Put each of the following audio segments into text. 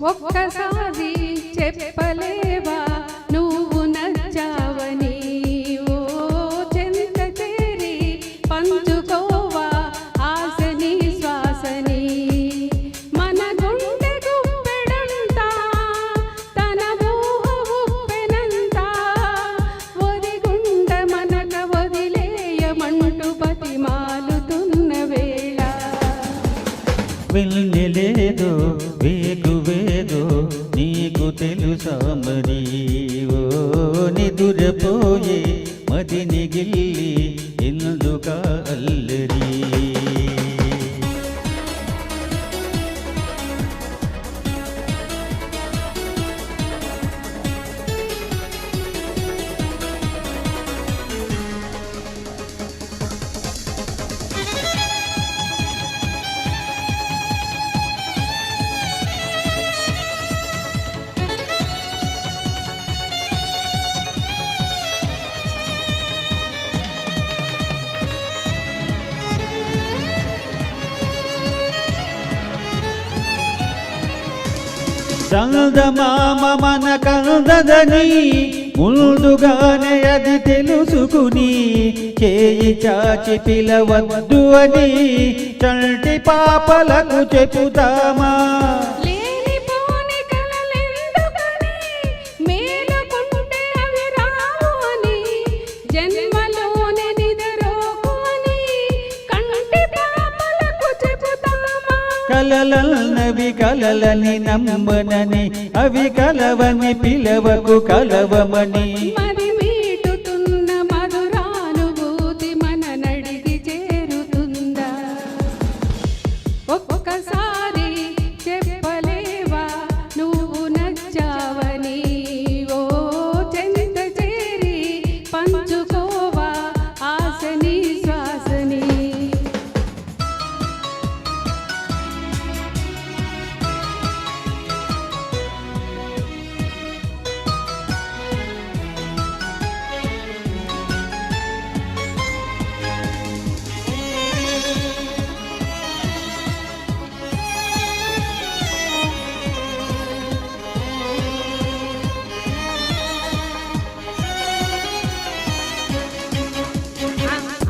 ఒక్కసారి చెప్పలేవా నువ్వు నచ్చావని ఓ చెంత చేరి పంచుకోవా ఆశని శ్వాసని మన గుండె గుప్పెడంతా తన ఊహ ఉప్పెనంతా ఒదిగుండ మనక వదిలేయమంటూ బతిమాలుతున్న వేళ వెళ్ళలేదో వేగువేదో నీకు తెలుసా మరి ఓ నిదురపోయే మదిని గిల్లి ఎందుక అల్లరి చందమామ మన కందదని ముందుగానే అది తెలుసుకుని చేయి చాచి పిలవద్దు అని చంటి పాపలకు చెబుతామా లేనిపోని కలలెందుకని మేలుకుంటే అవి రావు అని జన్మలోనే నిద్రపోని కంటి పాపలకు చెబుతామా కలలన్నవి కలలని నమ్మనని అవి కలవని పిలవకు కలవమని మరి మీటుతున్న మధురానుభూతి మన నడికి చేరుతుందా ఒక్కసారి చెప్పలేవా నువ్వు నచ్చావని ఓ చెంత చేరి పంచుకోవా ఆశని శ్వాసని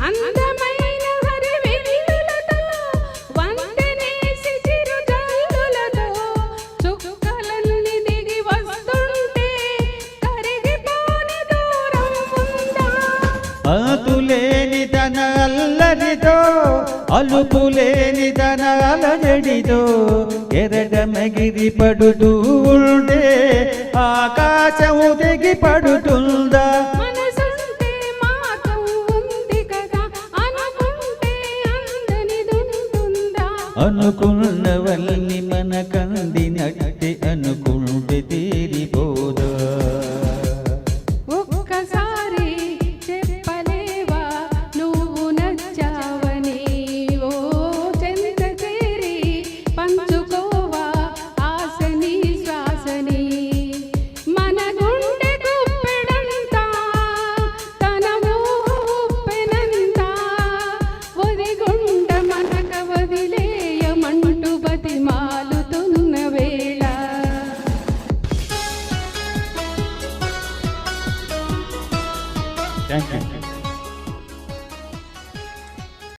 అందమైన హరివిల్లులతో వంతెనేసి చిరుజల్లులతో చుక్కలన్నీ దిగి వస్తుంటే కరిగిపోని దూరం ఉందా ఆతులేని తన అల్లరితో అలుపులేని తన అలజడితో ఎరగమగిరి పడుతూ ఉంటే ఆకాశము దిగి పడుతుందా మనసుంటే మాతం ఉంది కదా అనుకుంటే అందనిదుంటుందా అనుకున్నవల్ని మన కందినట్టే అనుకుంటే తీరిపోదా